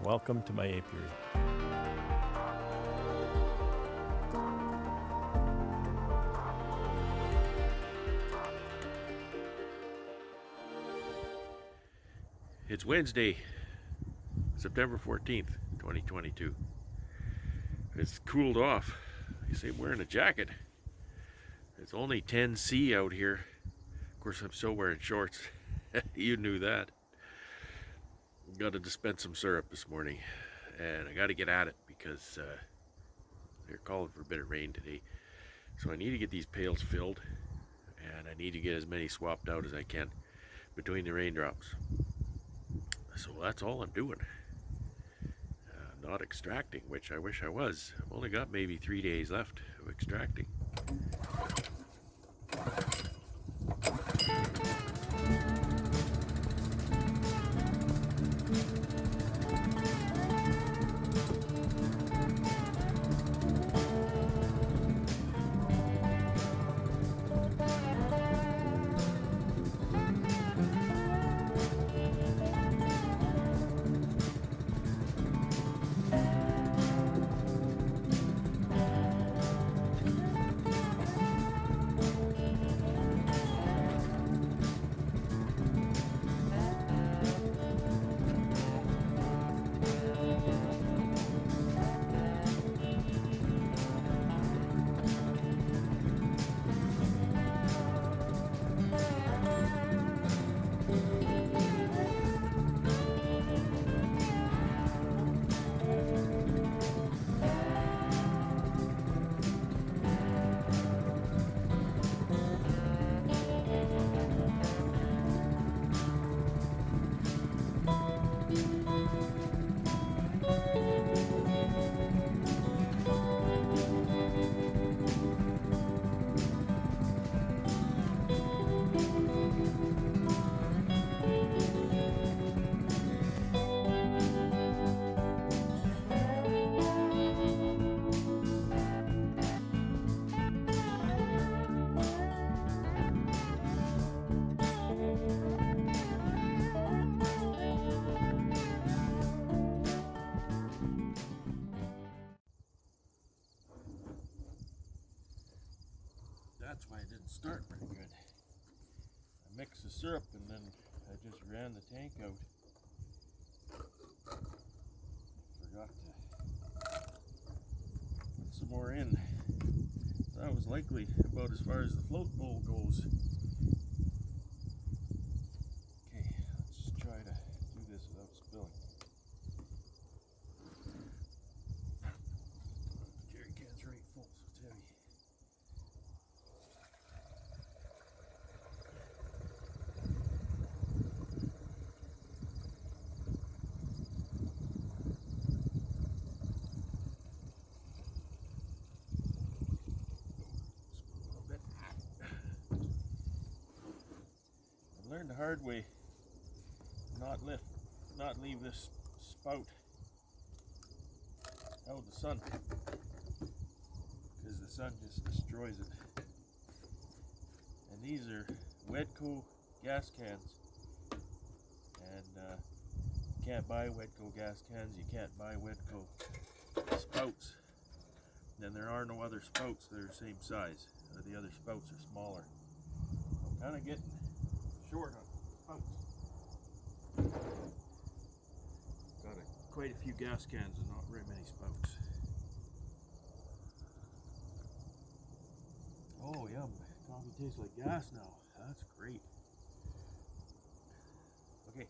Welcome to my apiary. It's Wednesday, September 14th, 2022. It's cooled off. You see, I'm wearing a jacket. It's only 10°C out here. Of course, I'm still wearing shorts. You knew that. Got to dispense some syrup this morning, and I got to get at it because they're calling for a bit of rain today. So I need to get these pails filled, and I need to get as many swapped out as I can between the raindrops. So that's all I'm doing. Not extracting, which I wish I was. I've only got maybe 3 days left of extracting. That's why it didn't start very good. I mixed the syrup and then I just ran the tank out. Forgot to put some more in. That was likely about as far as the float bowl goes. Okay, let's try to do this without spilling. Jerry can's right full, so it's heavy. Learned the hard way, not leave this spout out of the sun, because the sun just destroys it. And these are Wedco gas cans, and you can't buy Wedco gas cans, you can't buy Wedco spouts. And there are no other spouts that are the same size. The other spouts are smaller. I'm kind of getting short on spouts. Got quite a few gas cans and not very many spouts. Oh yum, coffee tastes like gas now. That's great. Okay.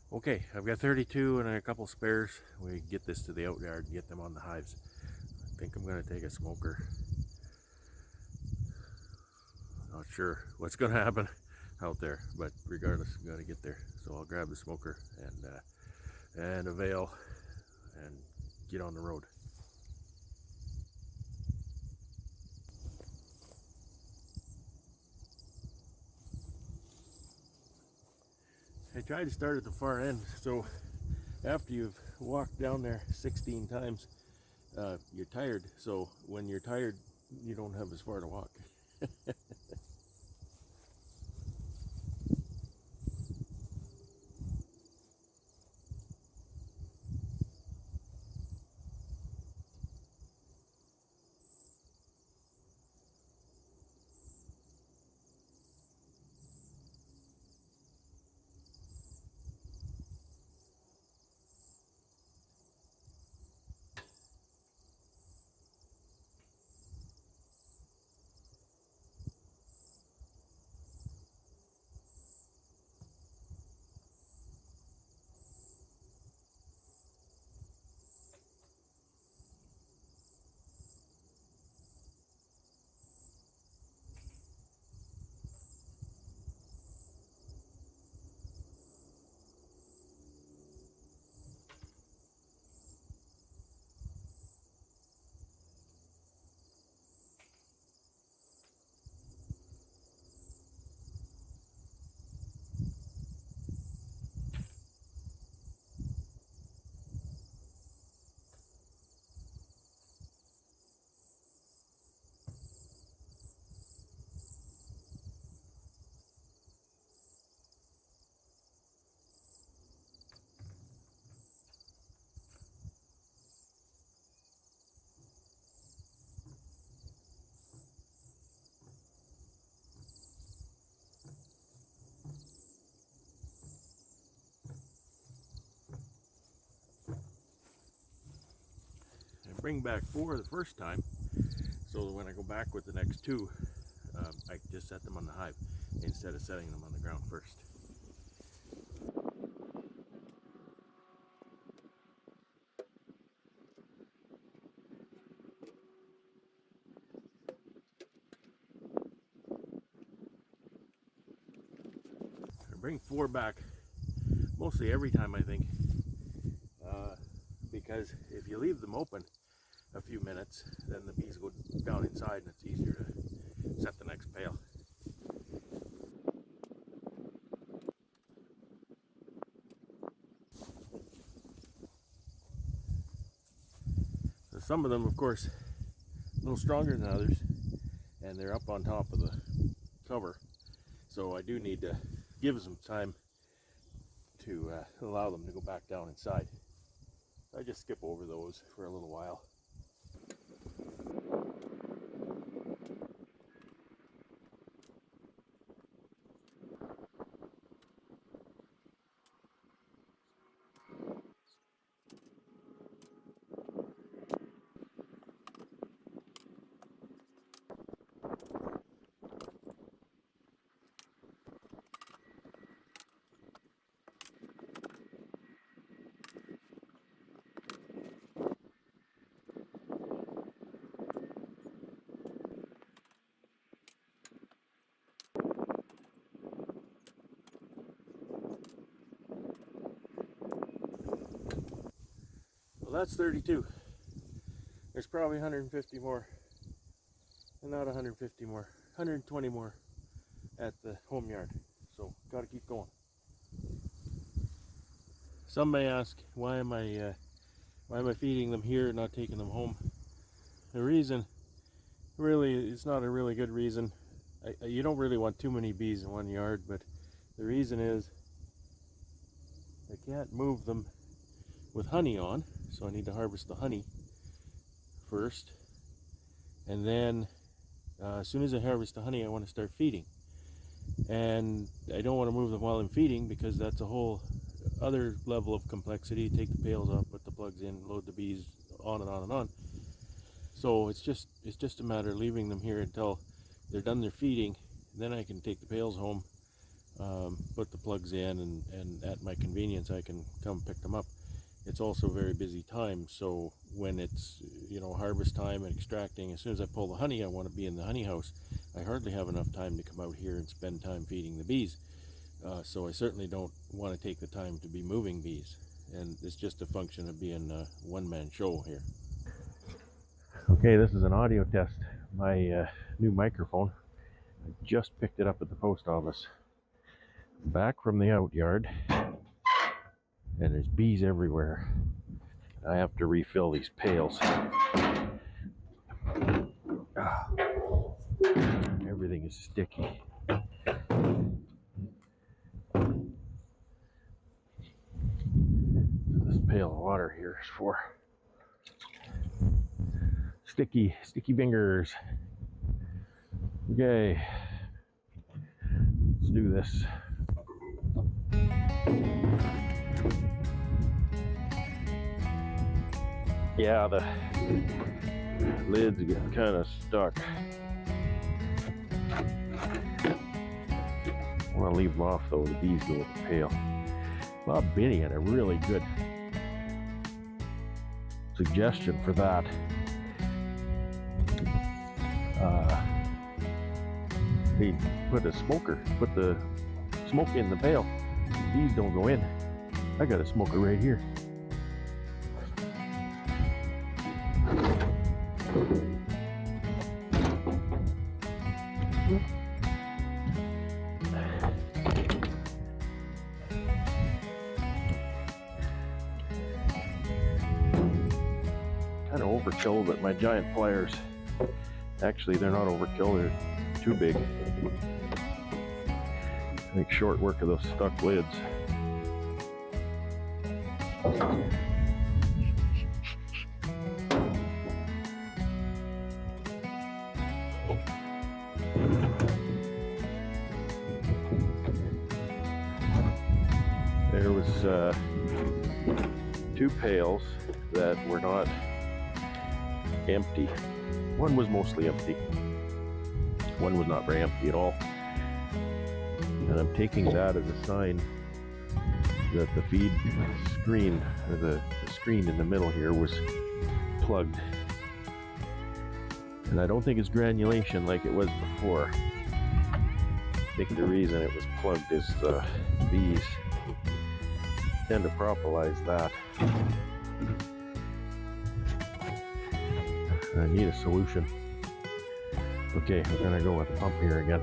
Okay, I've got 32 and a couple spares. We get this to the out yard and get them on the hives. I think I'm going to take a smoker. Not sure what's going to happen out there, but regardless, I've got to get there. So I'll grab the smoker and a veil and get on the road. I tried to start at the far end, so after you've walked down there 16 times, you're tired. So when you're tired, you don't have as far to walk. I bring back 4 the first time, so that when I go back with the next 2, I can just set them on the hive instead of setting them on the ground first. I bring 4 back mostly every time, I think, because if you leave them open a few minutes, then the bees go down inside and it's easier to set the next pail. So some of them, of course, a little stronger than others, and they're up on top of the cover, so I do need to give them time to allow them to go back down inside. I just skip over those for a little while. Well, that's 32. There's probably 150 more, and not 150 more, 120 more at the home yard. So gotta keep going. Some may ask, why am I feeding them here and not taking them home? The reason, really, it's not a really good reason. You don't really want too many bees in one yard, but the reason is I can't move them with honey on, so I need to harvest the honey first, and then as soon as I harvest the honey, I want to start feeding, and I don't want to move them while I'm feeding because that's a whole other level of complexity. Take the pails off, put the plugs in, load the bees, on and on and on. So it's just a matter of leaving them here until they're done their feeding. Then I can take the pails home, put the plugs in, and at my convenience I can come pick them up. It's also a very busy time, so when it's, you know, harvest time and extracting, as soon as I pull the honey, I want to be in the honey house. I hardly have enough time to come out here and spend time feeding the bees. So I certainly don't want to take the time to be moving bees, and it's just a function of being a one-man show here. Okay, this is an audio test. My new microphone. I just picked it up at the post office. Back from the out yard, and there's bees everywhere. I have to refill these pails. Everything is sticky. This pail of water here is for sticky fingers. Okay, let's do this. Yeah, the lids get kind of stuck. I want to leave them off though. The bees go with the pail. Bob Binney had a really good suggestion for that. He put the smoke in the pail. The bees don't go in. I got a smoker right here. Kind of overkill, but my giant pliers, actually they're not overkill, they're too big. Make short work of those stuck lids. There was 2 pails that were not empty. One was mostly empty. One was not very empty at all. And I'm taking that as a sign that the feed screen, or the screen in the middle here, was plugged. And I don't think it's granulation like it was before. I think the reason it was plugged is the bees tend to propolize that. I need a solution. Okay, we're gonna go with the pump here again.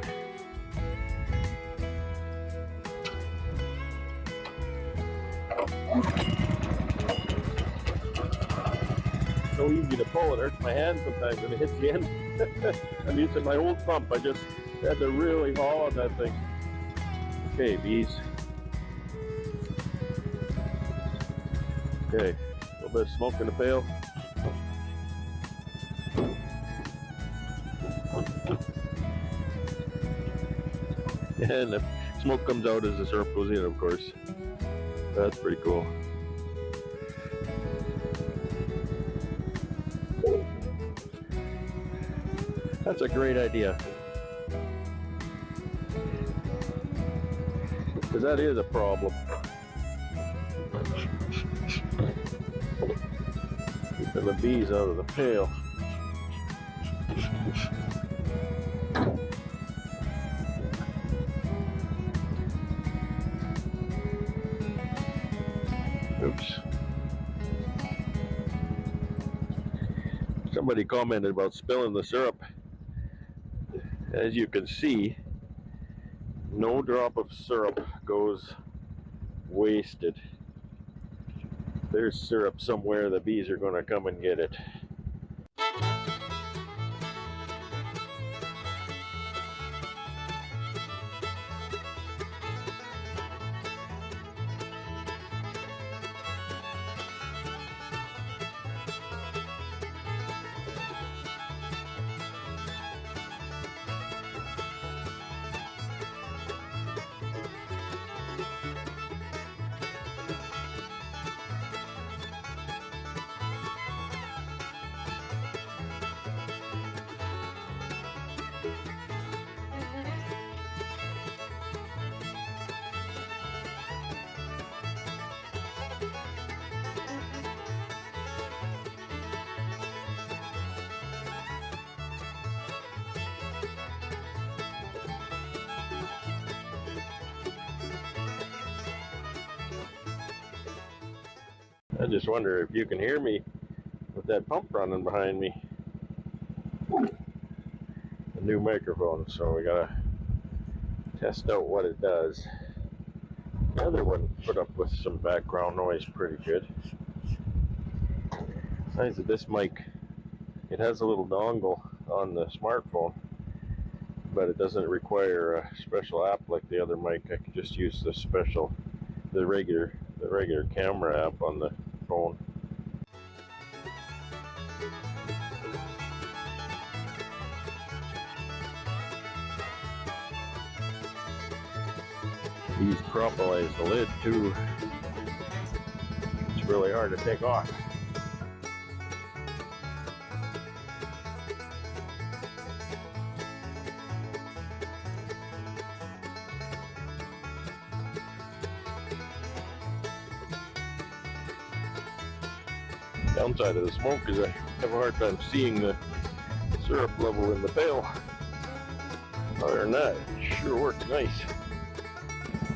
So easy to pull, it hurts my hand sometimes when it hits the end. I'm using my old pump, I just had to really haul on that thing. Okay, bees. Okay, a little bit of smoke in the pail. And the smoke comes out as the syrup goes in, of course. That's pretty cool. That's a great idea. Because that is a problem. Keeping the bees out of the pail. Oops. Somebody commented about spilling the syrup. As you can see, no drop of syrup goes wasted. There's syrup somewhere, the bees are going to come and get it. I just wonder if you can hear me with that pump running behind me. A new microphone, so we gotta test out what it does. The other one put up with some background noise pretty good. Besides this mic, it has a little dongle on the smartphone, but it doesn't require a special app like the other mic. I can just use the regular camera app on the phone. These propellize the lid too. It's really hard to take off. Downside of the smoke is I have a hard time seeing the syrup level in the pail. Other than that, it sure works nice.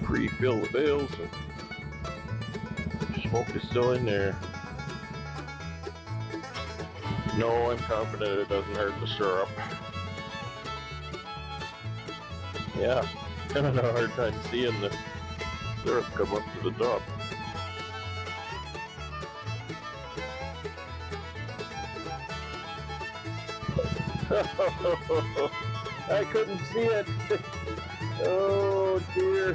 Pre-fill the pails and smoke is still in there. No, I'm confident it doesn't hurt the syrup. Yeah, kind of a hard time seeing the syrup come up to the top. I couldn't see it. Oh dear.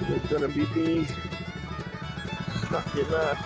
There's gonna be bees stuck in that.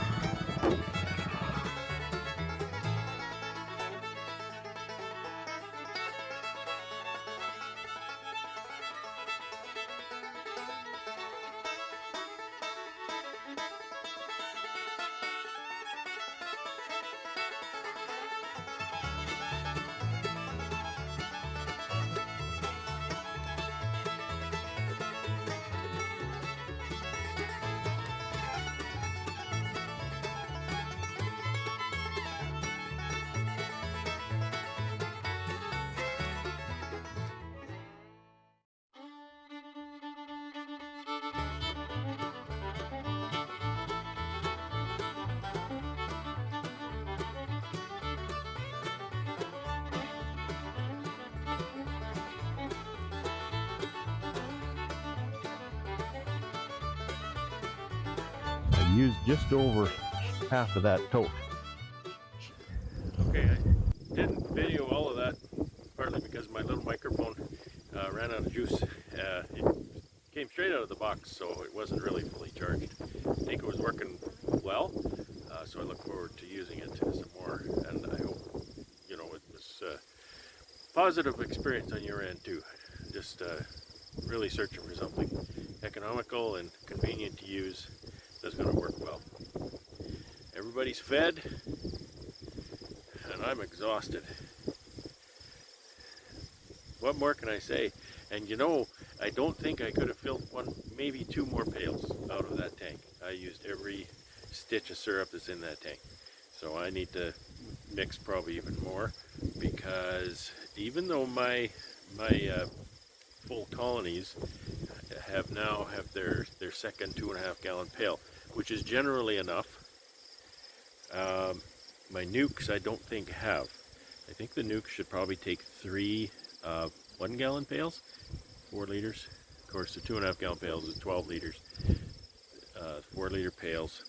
I used just over half of that tote. Okay, I didn't video all of that, partly because my little microphone ran out of juice. It came straight out of the box, so it wasn't really fully charged. I think it was working well, so I look forward to using it some more, and I hope, you know, it was a positive experience on your end too. Just really searching for something economical and convenient to use that's going to work well. Everybody's fed, and I'm exhausted. What more can I say? And you know, I don't think I could have filled one, maybe two more pails out of that tank. I used every stitch of syrup that's in that tank. So I need to mix probably even more, because even though my full colonies have their second 2.5 gallon pail, which is generally enough. My nukes I don't think have. I think the nukes should probably take 3 1 gallon pails, 4 liters. Of course, the 2.5 gallon pails is 12 liters. 4 liter pails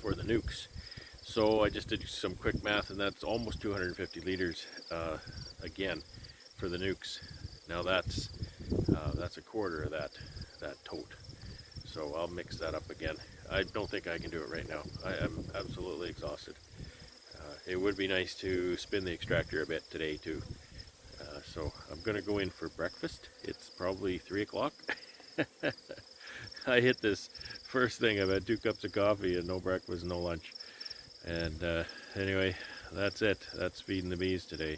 for the nukes. So I just did some quick math, and that's almost 250 liters again for the nukes. Now that's a quarter of that tote. So I'll mix that up again. I don't think I can do it right now. I am absolutely exhausted. It would be nice to spin the extractor a bit today too. So I'm gonna go in for breakfast. It's probably 3 o'clock. I hit this first thing. I've had 2 cups of coffee and no breakfast, no lunch. And anyway, that's it. That's feeding the bees today.